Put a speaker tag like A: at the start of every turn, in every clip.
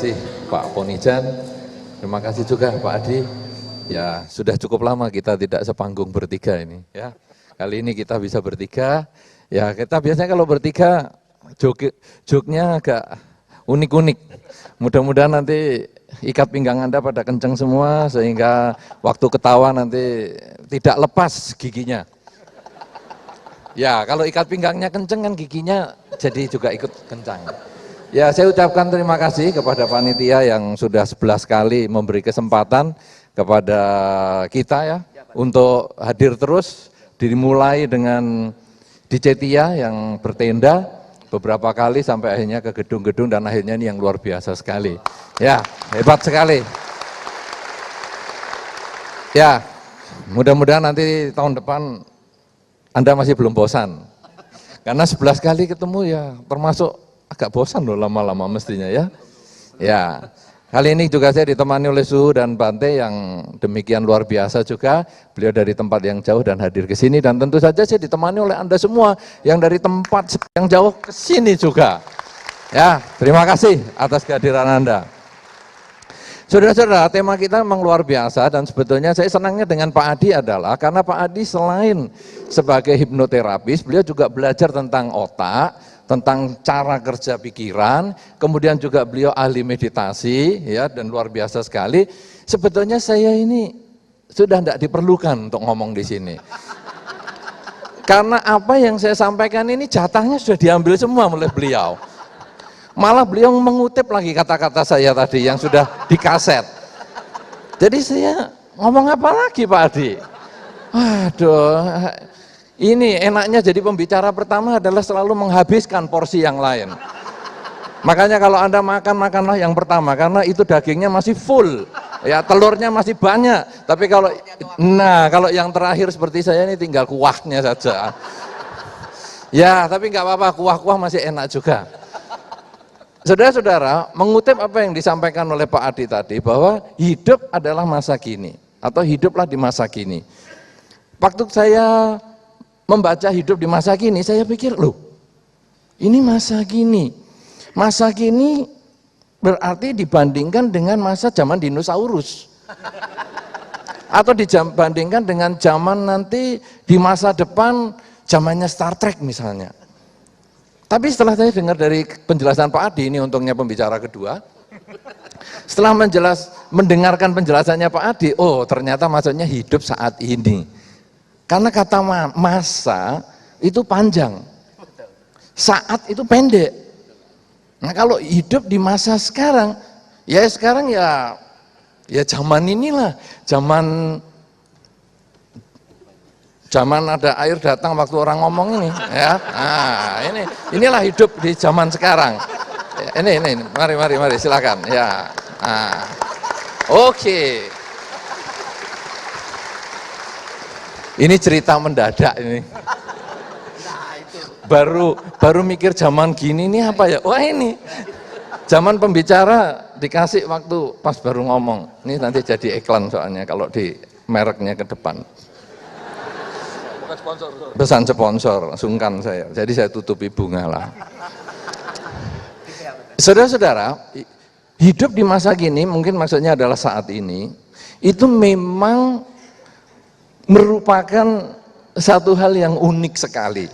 A: kasih Pak Ponijan, terima kasih juga Pak Adi. Ya sudah cukup lama kita tidak sepanggung bertiga ini ya. Kali ini kita bisa bertiga. Ya kita biasanya kalau bertiga joknya agak unik-unik. Mudah-mudahan nanti ikat pinggang Anda pada kenceng semua sehingga waktu ketawa nanti tidak lepas giginya. Ya kalau ikat pinggangnya kenceng kan giginya jadi juga ikut kencang. Ya saya ucapkan terima kasih kepada panitia yang sudah 11 kali memberi kesempatan kepada kita ya untuk hadir terus, dimulai dengan di Cetia yang bertenda beberapa kali sampai akhirnya ke gedung-gedung dan akhirnya ini yang luar biasa sekali. Ya hebat sekali. Ya mudah-mudahan nanti tahun depan Anda masih belum bosan. Karena 11 kali ketemu ya termasuk agak bosan loh lama-lama mestinya ya. Ya, kali ini juga saya ditemani oleh Suhu dan Bante yang demikian luar biasa juga. Beliau dari tempat yang jauh dan hadir ke sini dan tentu saja saya ditemani oleh Anda semua yang dari tempat yang jauh ke sini juga. Ya, terima kasih atas kehadiran Anda. Saudara-saudara, tema kita memang luar biasa dan sebetulnya saya senangnya dengan Pak Adi adalah karena Pak Adi selain sebagai hipnoterapis, beliau juga belajar tentang otak, tentang cara kerja pikiran, kemudian juga beliau ahli meditasi ya dan luar biasa sekali. Sebetulnya saya ini sudah tidak diperlukan untuk ngomong di sini. Karena apa yang saya sampaikan ini jatahnya sudah diambil semua oleh beliau. Malah beliau mengutip lagi kata-kata saya tadi yang sudah dikaset. Jadi saya ngomong apa lagi Pak Adi? Waduh, ini enaknya jadi pembicara pertama adalah selalu menghabiskan porsi yang lain. Makanya kalau Anda makan, makanlah yang pertama karena itu dagingnya masih full. Ya, telurnya masih banyak. Tapi kalau yang terakhir seperti saya ini tinggal kuahnya saja. Ya, tapi nggak apa-apa, kuah-kuah masih enak juga. Saudara-saudara, mengutip apa yang disampaikan oleh Pak Adi tadi bahwa hidup adalah masa kini atau hiduplah di masa kini. Waktu saya membaca hidup di masa kini, saya pikir loh, ini masa kini. Masa kini berarti dibandingkan dengan masa zaman dinosaurus. Atau dibandingkan dengan zaman nanti di masa depan zamannya Star Trek misalnya. Tapi setelah saya dengar dari penjelasan Pak Adi, ini untungnya pembicara kedua, setelah mendengarkan penjelasannya Pak Adi, oh ternyata maksudnya hidup saat ini. Karena kata masa itu panjang, saat itu pendek. Nah kalau hidup di masa sekarang, ya sekarang ya zaman inilah, zaman ada air datang waktu orang ngomong ini ya. Nah, inilah hidup di zaman sekarang. Ini mari silakan ya. Nah, oke. Ini cerita mendadak ini. Baru mikir zaman gini ini apa ya? Wah ini zaman pembicara dikasih waktu pas baru ngomong. Ini nanti jadi iklan soalnya kalau di mereknya ke depan. Pesan sponsor, sungkan saya. Jadi saya tutupi bunga lah. Saudara-saudara, hidup di masa kini mungkin maksudnya adalah saat ini, itu memang merupakan satu hal yang unik sekali.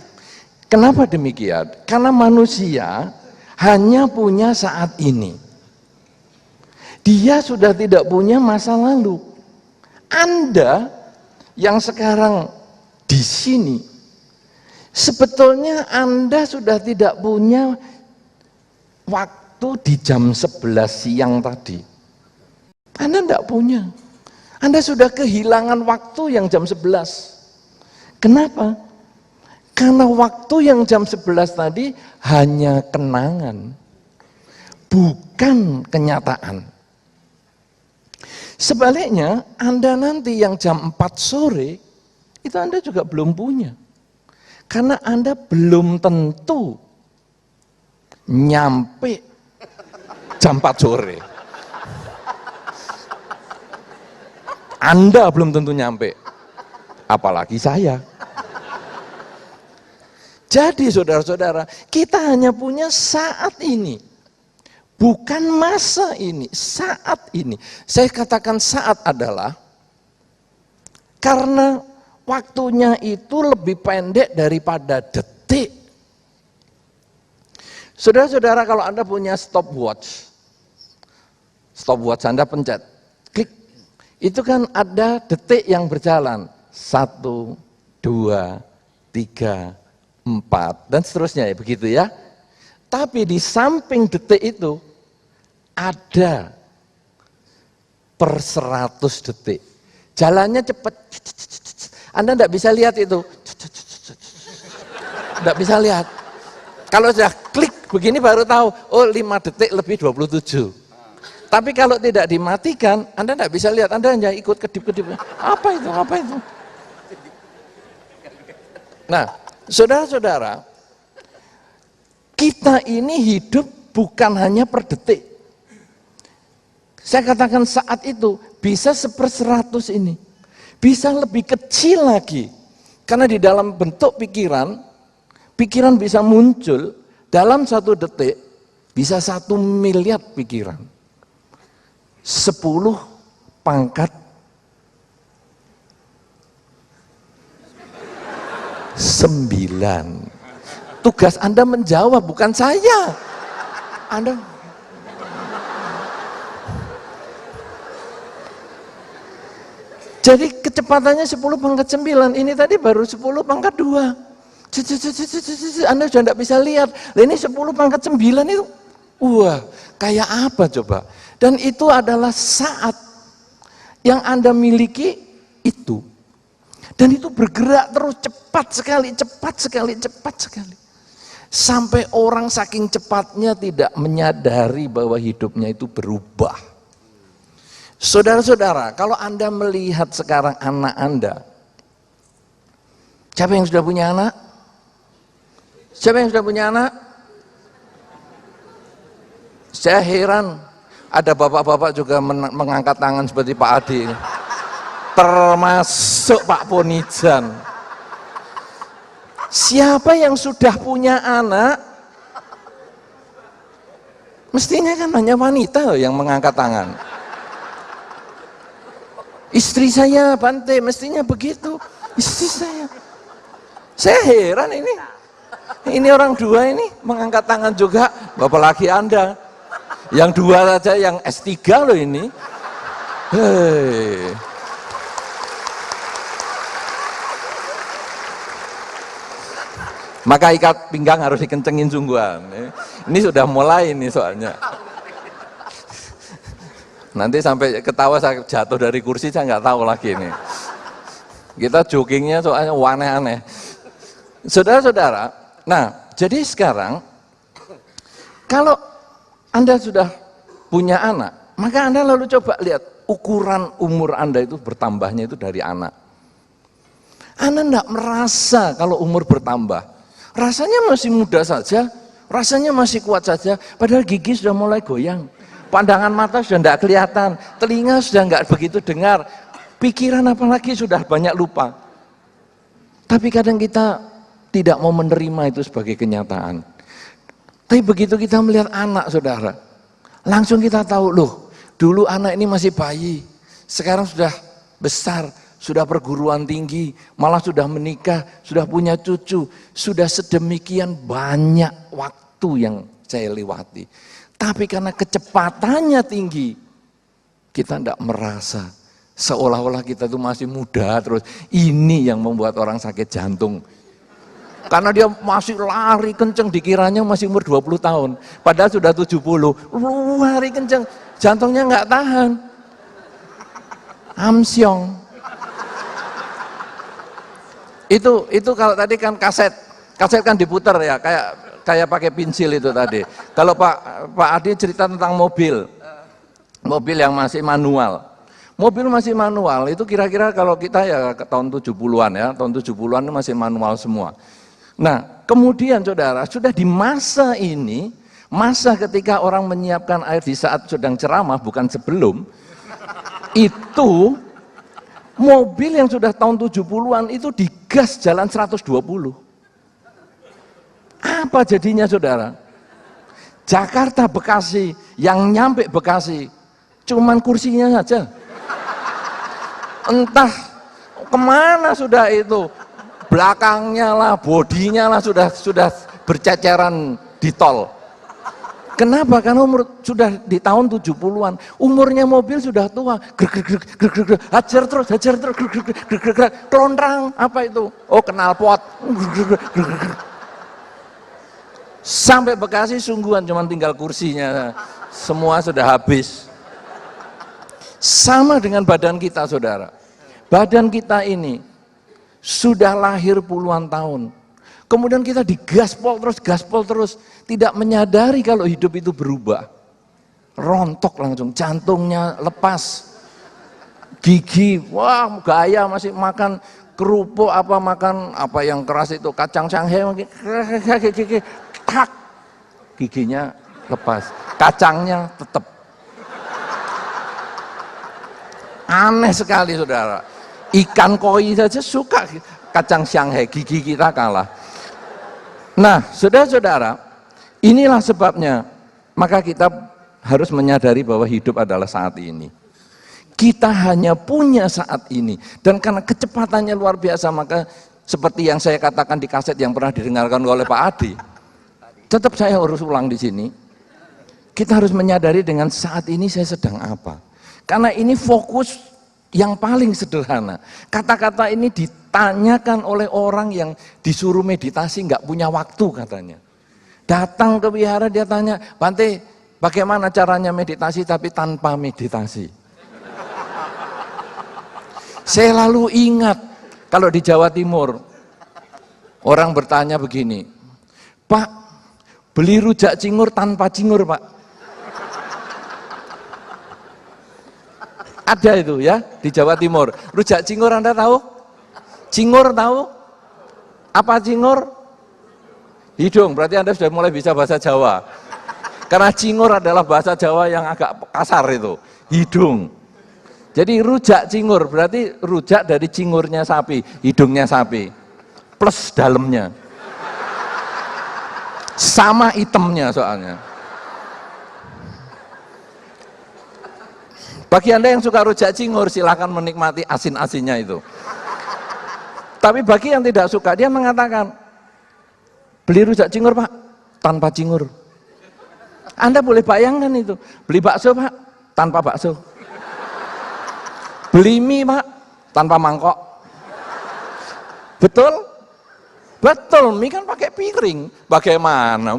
A: Kenapa demikian? Karena manusia hanya punya saat ini. Dia sudah tidak punya masa lalu. Anda yang sekarang di sini, sebetulnya Anda sudah tidak punya waktu di jam 11 siang tadi. Anda tidak punya. Anda sudah kehilangan waktu yang jam 11. Kenapa? Karena waktu yang jam 11 tadi hanya kenangan, bukan kenyataan. Sebaliknya, Anda nanti yang jam 4 sore, itu Anda juga belum punya. Karena Anda belum tentu nyampe jam 4 sore. Anda belum tentu nyampe, apalagi saya. Jadi saudara-saudara, kita hanya punya saat ini. Bukan masa ini, saat ini. Saya katakan saat adalah karena waktunya itu lebih pendek daripada detik. Saudara-saudara, kalau Anda punya stopwatch Anda pencet, klik, itu kan ada detik yang berjalan. 1, 2, 3, 4, dan seterusnya ya, begitu ya. Tapi di samping detik itu, ada per 100 detik. Jalannya cepat. Anda tidak bisa lihat itu. Tidak bisa lihat. Kalau sudah klik begini baru tahu, oh 5 detik lebih 27. Tapi kalau tidak dimatikan, Anda tidak bisa lihat. Anda hanya ikut kedip-kedip. Apa itu? Apa itu? Nah, saudara-saudara, kita ini hidup bukan hanya per detik. Saya katakan saat itu bisa 1/100 ini, bisa lebih kecil lagi, karena di dalam bentuk pikiran bisa muncul dalam 1 detik, bisa 1 miliar pikiran, 10 pangkat 9. Tugas Anda menjawab, bukan saya. Anda jadi kecepatannya 10 pangkat 9, ini tadi baru 10 pangkat 2. Anda sudah tidak bisa lihat. Ini 10 pangkat 9 itu, wah, kayak apa coba? Dan itu adalah saat yang Anda miliki itu. Dan itu bergerak terus cepat sekali. Sampai orang saking cepatnya tidak menyadari bahwa hidupnya itu berubah. Saudara-saudara, kalau Anda melihat sekarang anak Anda, siapa yang sudah punya anak? Siapa yang sudah punya anak? Saya heran, ada bapak-bapak juga mengangkat tangan seperti Pak Adi, termasuk Pak Ponijan. Siapa yang sudah punya anak? Mestinya kan hanya wanita yang mengangkat tangan. Istri saya Bante, mestinya begitu. Istri saya heran ini. Ini orang 2 ini mengangkat tangan juga, apalagi Anda. Yang 2 saja yang S3 loh ini. Hei. Maka ikat pinggang harus dikencengin sungguhan. Ini sudah mulai ini soalnya. Nanti sampai ketawa saya jatuh dari kursi, saya nggak tahu lagi ini. Kita joggingnya soalnya aneh-aneh. Saudara-saudara, nah jadi sekarang kalau Anda sudah punya anak, maka Anda lalu coba lihat ukuran umur Anda itu bertambahnya itu dari anak. Anda enggak merasa kalau umur bertambah, rasanya masih muda saja, rasanya masih kuat saja, padahal gigi sudah mulai goyang. Pandangan mata sudah tidak kelihatan, telinga sudah nggak begitu dengar, pikiran apalagi sudah banyak lupa. Tapi kadang kita tidak mau menerima itu sebagai kenyataan. Tapi begitu kita melihat anak saudara, langsung kita tahu, loh dulu anak ini masih bayi, sekarang sudah besar, sudah perguruan tinggi, malah sudah menikah, sudah punya cucu, sudah sedemikian banyak waktu yang saya lewati. Tapi karena kecepatannya tinggi, kita tidak merasa, seolah-olah kita itu masih muda terus. Ini yang membuat orang sakit jantung. Karena dia masih lari kenceng, dikiranya masih umur 20 tahun. Padahal sudah 70, lari kenceng, jantungnya nggak tahan. Amsyong. Itu kalau tadi kan kaset kan diputar ya, kayak pakai pensil itu tadi. Kalau Pak Adi cerita tentang mobil yang masih manual. Mobil masih manual itu kira-kira kalau kita ya ke tahun 70-an ya, tahun 70-an itu masih manual semua. Nah, kemudian saudara, sudah di masa ini, masa ketika orang menyiapkan air di saat sedang ceramah, bukan sebelum, itu mobil yang sudah tahun 70-an itu digas jalan 120. Apa jadinya saudara? Jakarta Bekasi, yang nyampe Bekasi cuman kursinya saja. Entah kemana sudah itu, belakangnya lah, bodinya lah sudah berceceran di tol. Kenapa? Karena umur sudah di tahun 70-an, umurnya mobil sudah tua, hajar terus, kelontrang, apa itu? Oh, knalpot. Sampai Bekasi sungguhan cuma tinggal kursinya, semua sudah habis. Sama dengan badan kita, saudara. Badan kita ini sudah lahir puluhan tahun, kemudian kita digaspol terus, tidak menyadari kalau hidup itu berubah. Rontok langsung, jantungnya lepas, gigi, wah gaya masih makan kerupuk, makan apa yang keras itu, kacang Shanghai, giginya lepas, kacangnya tetap. Aneh sekali, saudara. Ikan koi saja suka kacang Shanghai, gigi kita kalah. Nah, saudara-saudara, inilah sebabnya maka kita harus menyadari bahwa hidup adalah saat ini. Kita hanya punya saat ini, dan karena kecepatannya luar biasa, maka seperti yang saya katakan di kaset yang pernah didengarkan oleh Pak Adi, tetap saya harus ulang di sini. Kita harus menyadari dengan saat ini saya sedang apa. Karena ini fokus yang paling sederhana. Kata-kata ini ditanyakan oleh orang yang disuruh meditasi, nggak punya waktu katanya. Datang ke wihara, dia tanya, Bante, bagaimana caranya meditasi tapi tanpa meditasi? Saya lalu ingat, kalau di Jawa Timur, orang bertanya begini, Pak, beli rujak cingur tanpa cingur, Pak. Ada itu ya, di Jawa Timur. Rujak cingur Anda tahu? Cingur tahu? Apa cingur? Hidung, berarti Anda sudah mulai bisa bahasa Jawa. Karena cingur adalah bahasa Jawa yang agak kasar itu, hidung. Jadi rujak cingur, berarti rujak dari cingurnya sapi, hidungnya sapi, plus dalamnya. Sama itemnya soalnya. Bagi Anda yang suka rujak cingur, silakan menikmati asin-asinnya itu. Tapi bagi yang tidak suka, dia mengatakan, beli rujak cingur Pak, tanpa cingur. Anda boleh bayangkan itu, beli bakso Pak, tanpa bakso. Beli mie Pak, tanpa mangkok. Betul? Betul, mie kan pakai piring. Bagaimana?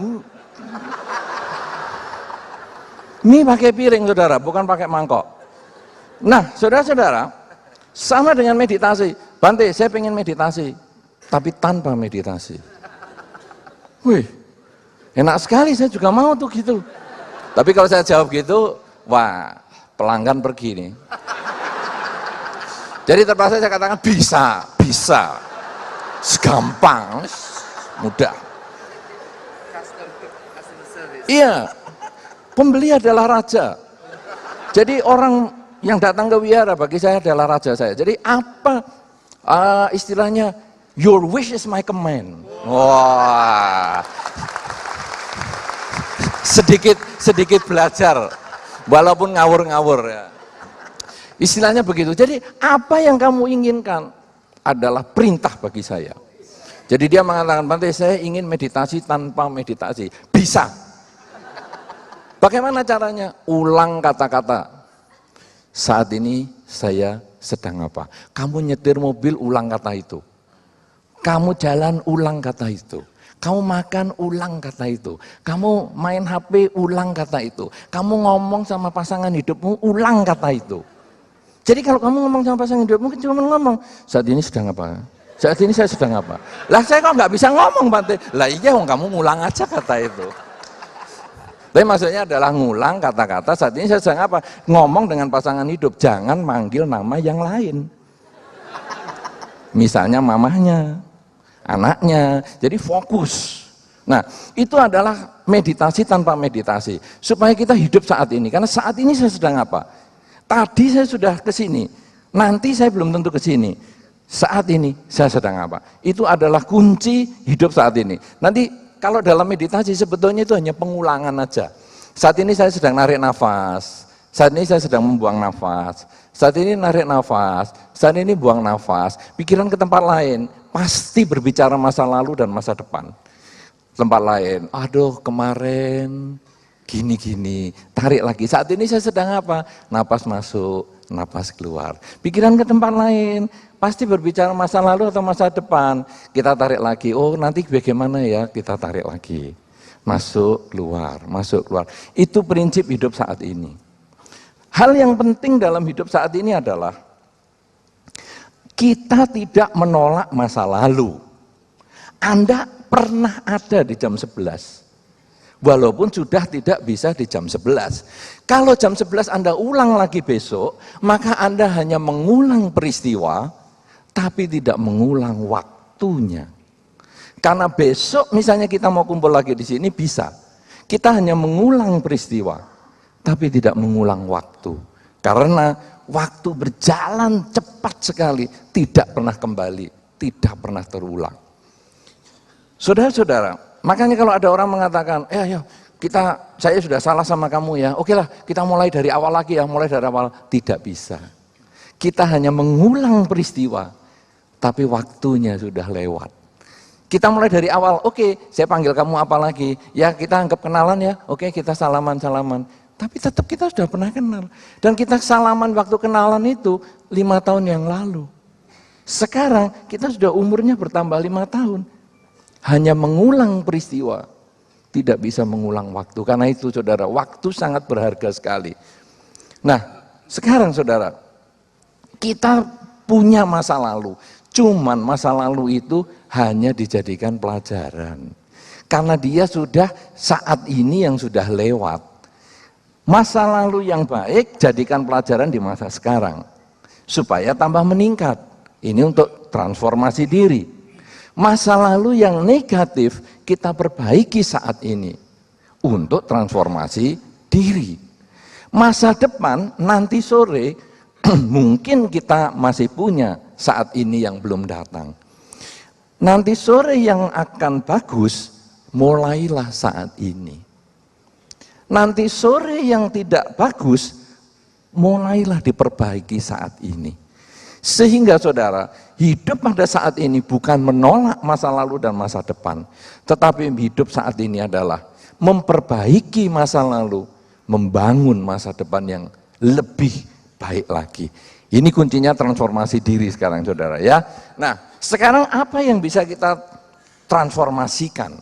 A: Mie pakai piring, saudara, bukan pakai mangkok. Nah, saudara-saudara, sama dengan meditasi. Bante, saya pengen meditasi, tapi tanpa meditasi. Wih, enak sekali, saya juga mau tuh gitu. Tapi kalau saya jawab gitu, wah, pelanggan pergi nih. Jadi terpaksa saya katakan bisa, segampang, mudah. Iya, pembeli adalah raja. Jadi orang yang datang ke wihara bagi saya adalah raja saya. Jadi apa istilahnya, your wish is my command. Wah, sedikit belajar, walaupun ngawur-ngawur ya. Istilahnya begitu. Jadi apa yang kamu inginkan adalah perintah bagi saya. Jadi dia mengatakan, Bante, saya ingin meditasi tanpa meditasi. Bisa. Bagaimana caranya? Ulang kata-kata. Saat ini saya sedang apa? Kamu nyetir mobil, ulang kata itu. Kamu jalan, ulang kata itu. Kamu makan, ulang kata itu. Kamu main HP, ulang kata itu. Kamu ngomong sama pasangan hidupmu, ulang kata itu. Jadi kalau kamu ngomong sama pasangan hidupmu, mungkin cuma ngomong, saat ini sedang apa? Saat ini saya sedang apa? Lah saya kok nggak bisa ngomong, Bante? Lah iya, kamu ngulang aja kata itu. Tapi maksudnya adalah ngulang kata-kata, saat ini saya sedang apa? Ngomong dengan pasangan hidup, jangan manggil nama yang lain. Misalnya mamahnya, anaknya, jadi fokus. Nah, itu adalah meditasi tanpa meditasi. Supaya kita hidup saat ini, karena saat ini saya sedang apa? Tadi saya sudah ke sini, nanti saya belum tentu ke sini. Saat ini saya sedang apa? Itu adalah kunci hidup saat ini. Nanti kalau dalam meditasi sebetulnya itu hanya pengulangan aja. Saat ini saya sedang narik nafas, saat ini saya sedang membuang nafas, saat ini narik nafas, saat ini buang nafas, pikiran ke tempat lain, pasti berbicara masa lalu dan masa depan. Tempat lain, aduh kemarin gini-gini, tarik lagi, saat ini saya sedang apa? Napas masuk, napas keluar. Pikiran ke tempat lain, pasti berbicara masa lalu atau masa depan. Kita tarik lagi, oh nanti bagaimana ya, kita tarik lagi. Masuk, keluar, masuk, keluar. Itu prinsip hidup saat ini. Hal yang penting dalam hidup saat ini adalah kita tidak menolak masa lalu. Anda pernah ada di jam 11. Walaupun sudah tidak bisa di jam 11. Kalau jam 11 Anda ulang lagi besok, maka Anda hanya mengulang peristiwa, tapi tidak mengulang waktunya. Karena besok misalnya kita mau kumpul lagi di sini bisa. Kita hanya mengulang peristiwa, tapi tidak mengulang waktu. Karena waktu berjalan cepat sekali, tidak pernah kembali, tidak pernah terulang. Saudara-saudara, makanya kalau ada orang mengatakan, ayo saya sudah salah sama kamu ya, oke lah kita mulai dari awal lagi ya, mulai dari awal. Tidak bisa. Kita hanya mengulang peristiwa, tapi waktunya sudah lewat. Kita mulai dari awal, oke, saya panggil kamu apa lagi? Ya kita anggap kenalan ya, oke kita salaman-salaman. Tapi tetap kita sudah pernah kenal. Dan kita salaman waktu kenalan itu 5 tahun yang lalu. Sekarang kita sudah umurnya bertambah 5 tahun. Hanya mengulang peristiwa, tidak bisa mengulang waktu. Karena itu saudara, waktu sangat berharga sekali. Nah, sekarang saudara, kita punya masa lalu. Cuman masa lalu itu hanya dijadikan pelajaran. Karena dia sudah saat ini yang sudah lewat. Masa lalu yang baik jadikan pelajaran di masa sekarang. Supaya tambah meningkat. Ini untuk transformasi diri. Masa lalu yang negatif kita perbaiki saat ini. Untuk transformasi diri. Masa depan nanti sore mungkin kita masih punya saat ini yang belum datang. Nanti sore yang akan bagus, mulailah saat ini. Nanti sore yang tidak bagus, mulailah diperbaiki saat ini. Sehingga saudara, hidup pada saat ini bukan menolak masa lalu dan masa depan. Tetapi hidup saat ini adalah memperbaiki masa lalu, membangun masa depan yang lebih baik lagi. Ini kuncinya transformasi diri sekarang saudara ya. Nah sekarang apa yang bisa kita transformasikan?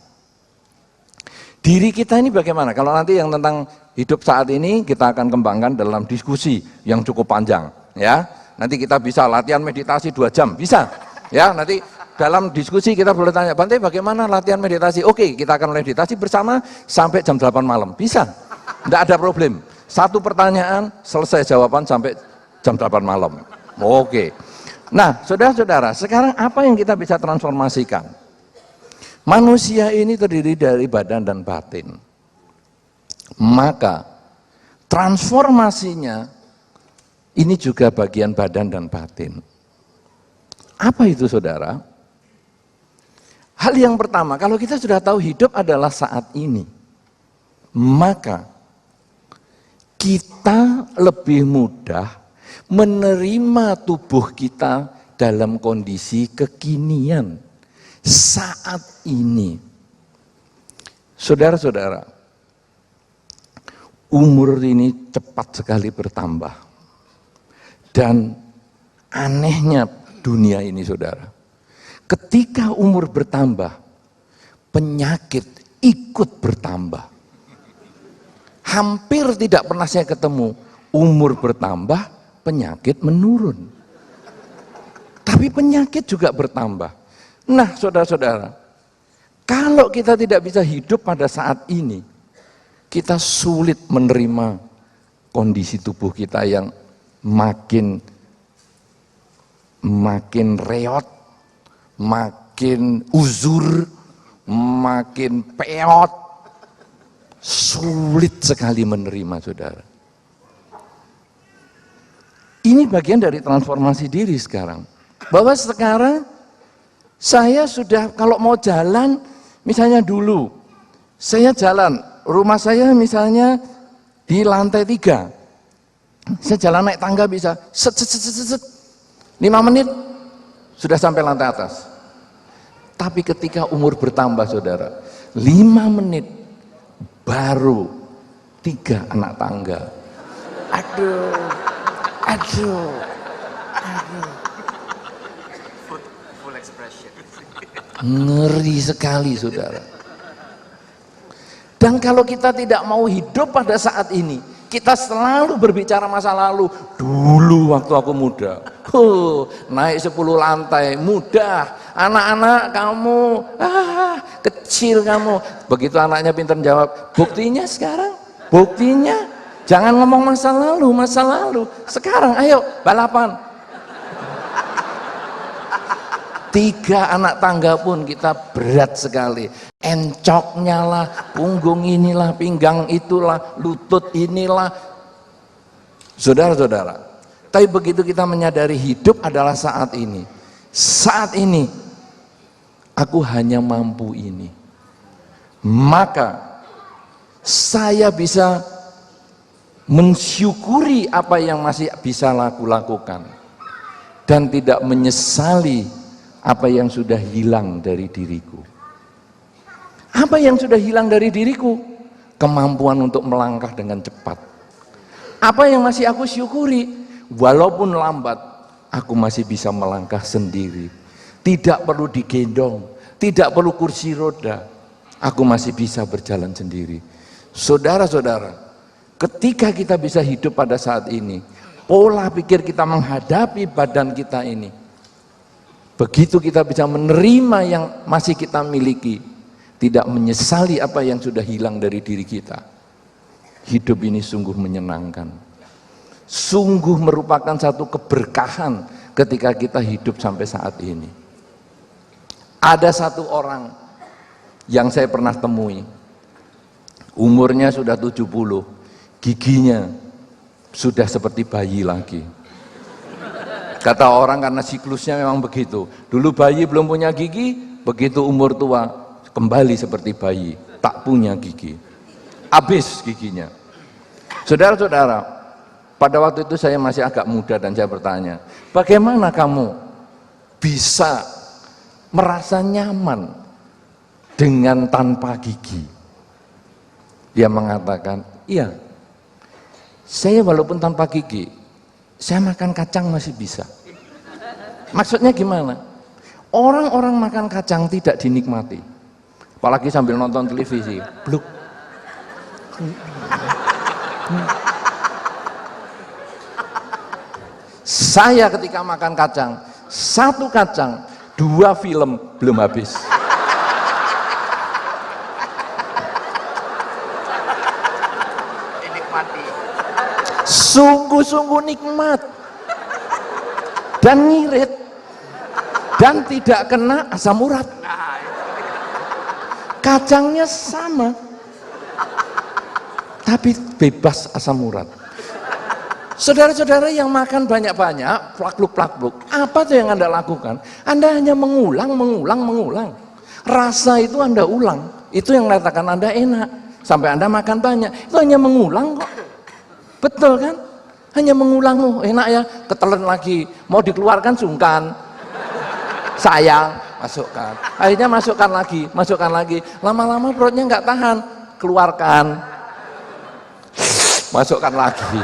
A: Diri kita ini bagaimana? Kalau nanti yang tentang hidup saat ini kita akan kembangkan dalam diskusi yang cukup panjang ya. Nanti kita bisa latihan meditasi 2 jam, bisa ya. Nanti dalam diskusi kita boleh tanya, Bante bagaimana latihan meditasi? Oke, kita akan meditasi bersama sampai jam 8 malam, bisa. Tidak ada problem. Satu pertanyaan selesai jawaban sampai jam 8 malam. Oke. Nah, saudara-saudara, sekarang apa yang kita bisa transformasikan? Manusia ini terdiri dari badan dan batin. Maka transformasinya ini juga bagian badan dan batin. Apa itu saudara? Hal yang pertama, kalau kita sudah tahu hidup adalah saat ini, maka kita lebih mudah menerima tubuh kita dalam kondisi kekinian saat ini. Saudara-saudara, umur ini cepat sekali bertambah. Dan anehnya dunia ini saudara, ketika umur bertambah, penyakit ikut bertambah. Hampir tidak pernah saya ketemu, umur bertambah, penyakit menurun. Tapi penyakit juga bertambah. Nah saudara-saudara, kalau kita tidak bisa hidup pada saat ini, kita sulit menerima kondisi tubuh kita yang makin reot, makin uzur, makin peot, sulit sekali menerima saudara. Ini bagian dari transformasi diri sekarang. Bahwa sekarang saya sudah kalau mau jalan Misalnya dulu, saya jalan, rumah saya misalnya di lantai 3. Saya jalan naik tangga bisa, set, 5 menit, sudah sampai lantai atas. Tapi ketika umur bertambah saudara, 5 menit, baru 3 anak tangga. Aduh.
B: Full expression.
A: Ngeri sekali saudara. Dan kalau kita tidak mau hidup pada saat ini, kita selalu berbicara masa lalu. Dulu waktu aku muda, naik 10 lantai, mudah. Anak-anak kamu, kecil kamu. Begitu anaknya pintar jawab, buktinya sekarang, buktinya. Jangan ngomong masa lalu. Sekarang ayo balapan. 3 anak tangga pun kita berat sekali. Encoknya lah, punggung inilah, pinggang itulah, lutut inilah. Saudara-saudara, tapi begitu kita menyadari hidup adalah saat ini. Saat ini, aku hanya mampu ini. Maka, saya bisa mensyukuri apa yang masih bisa aku lakukan. Dan tidak menyesali apa yang sudah hilang dari diriku. Apa yang sudah hilang dari diriku? Kemampuan untuk melangkah dengan cepat. Apa yang masih aku syukuri? Walaupun lambat, aku masih bisa melangkah sendiri. Tidak perlu digendong, tidak perlu kursi roda. Aku masih bisa berjalan sendiri. Saudara-saudara, ketika kita bisa hidup pada saat ini, pola pikir kita menghadapi badan kita ini, begitu kita bisa menerima yang masih kita miliki, tidak menyesali apa yang sudah hilang dari diri kita, hidup ini sungguh menyenangkan. Sungguh merupakan satu keberkahan ketika kita hidup sampai saat ini. Ada satu orang yang saya pernah temui, umurnya sudah 70, giginya sudah seperti bayi lagi. Kata orang karena siklusnya memang begitu. Dulu bayi belum punya gigi, begitu umur tua kembali seperti bayi, tak punya gigi. Habis giginya. Saudara-saudara, pada waktu itu saya masih agak muda dan saya bertanya, bagaimana kamu bisa merasa nyaman dengan tanpa gigi? Dia mengatakan, iya, saya walaupun tanpa gigi, saya makan kacang masih bisa. Maksudnya gimana? Orang-orang makan kacang tidak dinikmati, apalagi sambil nonton televisi, bluk. Saya ketika makan kacang, 1 kacang, 2 film belum habis.
B: Dinikmati.
A: Sungguh-sungguh nikmat dan ngirit dan tidak kena asam urat. Kacangnya sama tapi bebas asam urat. Saudara-saudara yang makan banyak-banyak, plakluk-plakluk, apa tuh yang Anda lakukan? Anda hanya mengulang. Rasa itu Anda ulang, itu yang mengatakan Anda enak. Sampai Anda makan banyak, itu hanya mengulang kok. Betul kan? Hanya mengulang, oh enak ya, ketelan lagi. Mau dikeluarkan sungkan. Sayang, masukkan. Akhirnya masukkan lagi. Lama-lama perutnya nggak tahan, keluarkan. Masukkan lagi.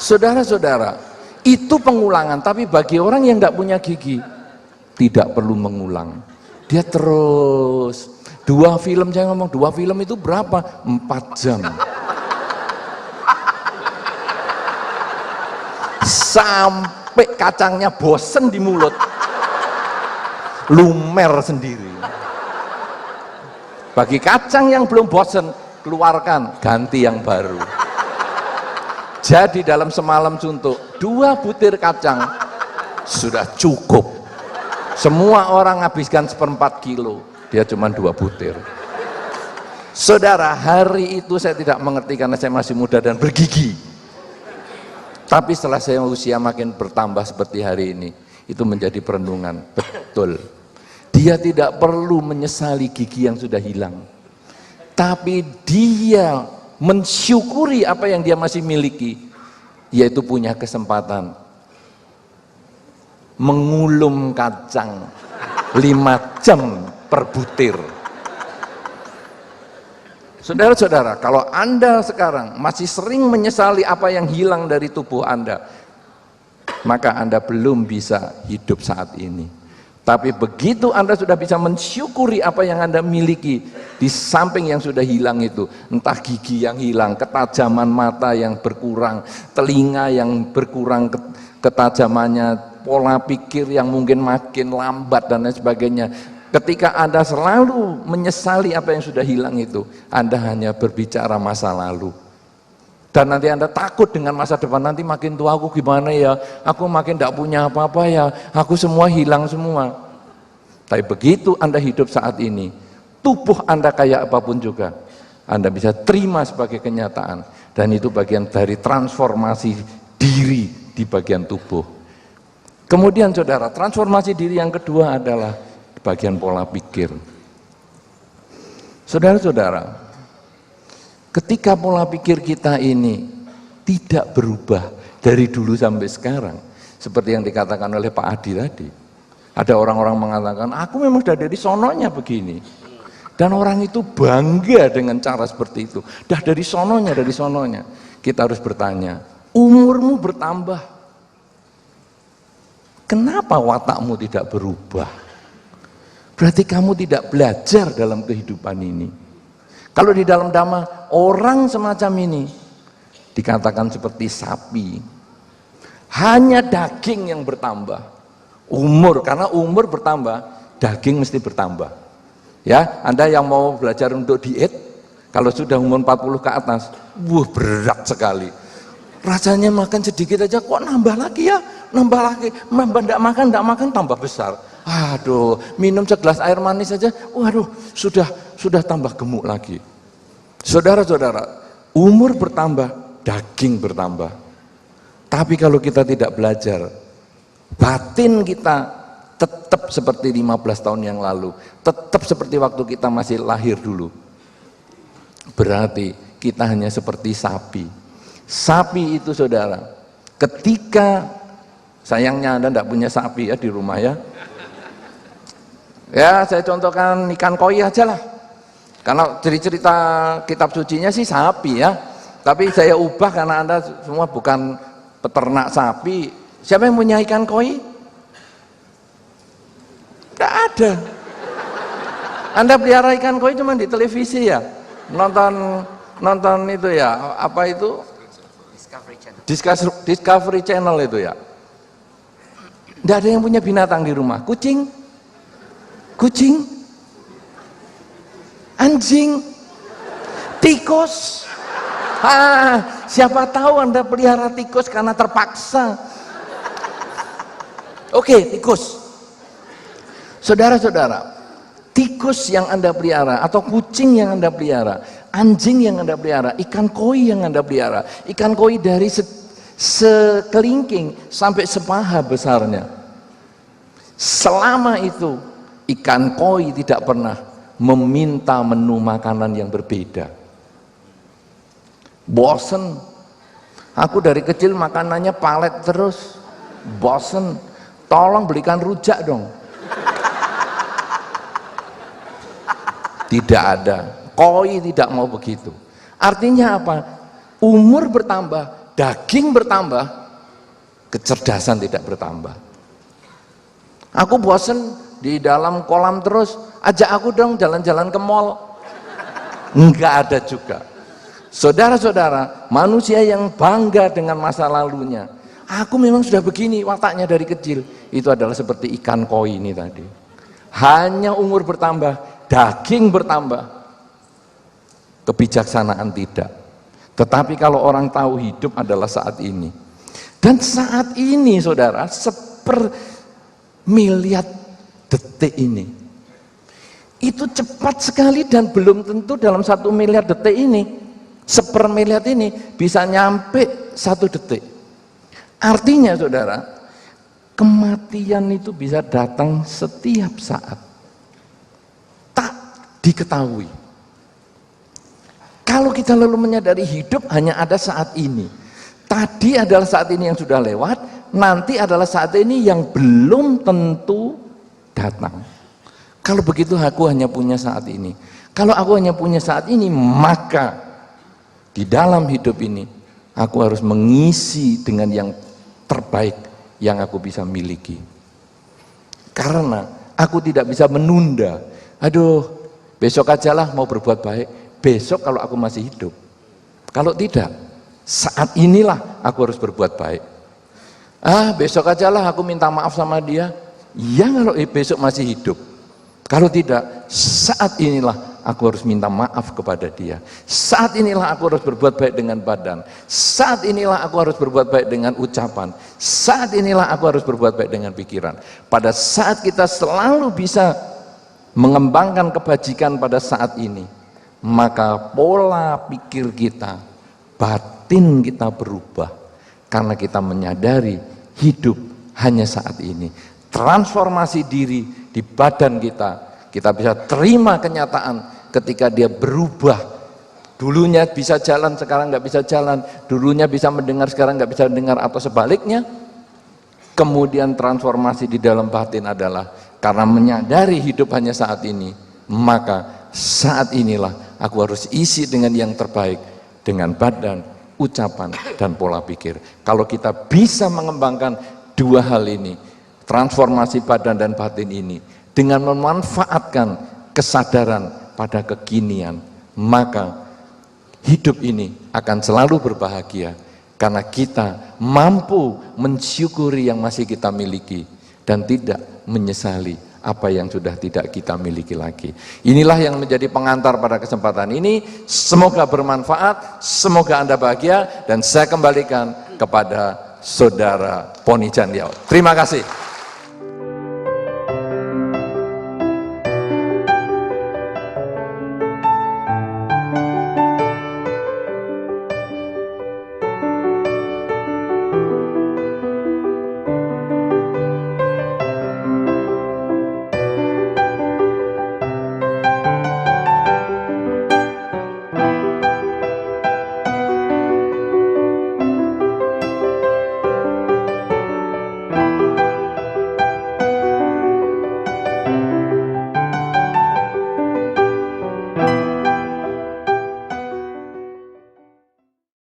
A: Saudara-saudara, itu pengulangan, tapi bagi orang yang tidak punya gigi, tidak perlu mengulang. Dia terus, 2 film, saya ngomong 2 film itu berapa? 4 jam. Sampai kacangnya bosen di mulut, lumer sendiri. Bagi kacang yang belum bosen, keluarkan, ganti yang baru. Jadi dalam semalam suntuk 2 butir kacang sudah cukup. Semua orang habiskan 1/4 kilo, dia cuma 2 butir. Saudara, hari itu saya tidak mengerti karena saya masih muda dan bergigi. Tapi setelah saya usia makin bertambah seperti hari ini, itu menjadi perenungan. Betul, di Dia tidak perlu menyesali gigi yang sudah hilang, tapi dia mensyukuri apa yang dia masih miliki, yaitu punya kesempatan mengulum kacang 5 jam per butir. Saudara-saudara, kalau Anda sekarang masih sering menyesali apa yang hilang dari tubuh Anda, maka Anda belum bisa hidup saat ini. Tapi begitu Anda sudah bisa mensyukuri apa yang Anda miliki di samping yang sudah hilang itu, entah gigi yang hilang, ketajaman mata yang berkurang, telinga yang berkurang ketajamannya, pola pikir yang mungkin makin lambat dan lain sebagainya. Ketika Anda selalu menyesali apa yang sudah hilang itu, Anda hanya berbicara masa lalu. Dan nanti Anda takut dengan masa depan, nanti makin tua aku gimana ya, aku makin tidak punya apa-apa ya, aku semua hilang semua. Tapi begitu Anda hidup saat ini, tubuh Anda kayak apapun juga, Anda bisa terima sebagai kenyataan. Dan itu bagian dari transformasi diri di bagian tubuh. Kemudian saudara, transformasi diri yang kedua adalah bagian pola pikir. Saudara-saudara, ketika pola pikir kita ini tidak berubah dari dulu sampai sekarang, seperti yang dikatakan oleh Pak Adi tadi, ada orang-orang mengatakan, aku memang sudah dari sononya begini, dan orang itu bangga dengan cara seperti itu, dah dari sononya. Kita harus bertanya, umurmu bertambah, kenapa watakmu tidak berubah? Berarti kamu tidak belajar dalam kehidupan ini. Kalau di dalam Dhamma, orang semacam ini dikatakan seperti sapi, hanya daging yang bertambah. Umur, karena umur bertambah, daging mesti bertambah. Ya, Anda yang mau belajar untuk diet, kalau sudah umur 40 ke atas, berat sekali. Rasanya makan sedikit aja kok nambah lagi ya, nambah lagi. Tidak makan tambah besar. Aduh, minum segelas air manis saja, waduh, sudah tambah gemuk lagi. Saudara-saudara, umur bertambah, daging bertambah. Tapi kalau kita tidak belajar, batin kita tetap seperti 15 tahun yang lalu, tetap seperti waktu kita masih lahir dulu. Berarti kita hanya seperti sapi. Sapi itu saudara, ketika, sayangnya Anda tidak punya sapi ya di rumah ya. Ya, saya contohkan ikan koi aja lah. Karena cerita kitab sucinya sih sapi ya. Tapi saya ubah karena Anda semua bukan peternak sapi. Siapa yang punya ikan koi? Tidak ada. Anda pelihara ikan koi cuma di televisi ya. Nonton itu ya, apa itu? Discovery Channel itu ya. Tidak ada yang punya binatang di rumah. Kucing, anjing, tikus. Siapa tahu Anda pelihara tikus karena terpaksa. Oke, tikus. Saudara-saudara, tikus yang Anda pelihara atau kucing yang Anda pelihara, anjing yang Anda pelihara, ikan koi yang Anda pelihara, ikan koi dari sekelingking sampai sepaha besarnya. Selama itu ikan koi tidak pernah meminta menu makanan yang berbeda. Bosen. Aku dari kecil makanannya palet terus. Bosen. Tolong belikan rujak dong. Tidak ada. Koi tidak mau begitu. Artinya apa? Umur bertambah, daging bertambah, kecerdasan tidak bertambah. Aku bosen di dalam kolam terus, ajak aku dong jalan-jalan ke mall. Enggak ada juga. Saudara-saudara, manusia yang bangga dengan masa lalunya, aku memang sudah begini wataknya dari kecil, itu adalah seperti ikan koi ini tadi. Hanya umur bertambah, daging bertambah, kebijaksanaan tidak. Tetapi kalau orang tahu hidup adalah saat ini, dan saat ini saudara, sepermiliar detik ini, itu cepat sekali dan belum tentu dalam 1 miliar detik ini, sepermiliar ini bisa nyampe 1 detik. Artinya saudara, kematian itu bisa datang setiap saat. diketahui. Kalau kita lalu menyadari hidup hanya ada saat ini, tadi adalah saat ini yang sudah lewat, nanti adalah saat ini yang belum tentu datang. Kalau begitu aku hanya punya saat ini. Kalau aku hanya punya saat ini, maka di dalam hidup ini aku harus mengisi dengan yang terbaik yang aku bisa miliki. Karena aku tidak bisa menunda. Aduh, besok ajalah mau berbuat baik. Besok kalau aku masih hidup. Kalau tidak, saat inilah aku harus berbuat baik. Besok ajalah aku minta maaf sama dia. Ya kalau besok masih hidup. Kalau tidak, saat inilah aku harus minta maaf kepada dia. Saat inilah aku harus berbuat baik dengan badan. Saat inilah aku harus berbuat baik dengan ucapan. Saat inilah aku harus berbuat baik dengan pikiran. Pada saat kita selalu bisa mengembangkan kebajikan pada saat ini, maka pola pikir kita, batin kita berubah. Karena kita menyadari hidup hanya saat ini. Transformasi diri di badan kita bisa terima kenyataan ketika dia berubah. Dulunya bisa jalan, sekarang nggak bisa jalan. Dulunya bisa mendengar, sekarang nggak bisa mendengar, atau sebaliknya. Kemudian transformasi di dalam batin adalah karena menyadari hidup hanya saat ini, maka saat inilah aku harus isi dengan yang terbaik, dengan badan, ucapan, dan pola pikir. Kalau kita bisa mengembangkan dua hal ini, transformasi badan dan batin ini, dengan memanfaatkan kesadaran pada kekinian, maka hidup ini akan selalu berbahagia karena kita mampu mensyukuri yang masih kita miliki dan tidak menyesali apa yang sudah tidak kita miliki lagi. Inilah yang menjadi pengantar pada kesempatan ini. Semoga bermanfaat, semoga Anda bahagia, dan saya kembalikan kepada Saudara Poni Chandyo. Terima kasih.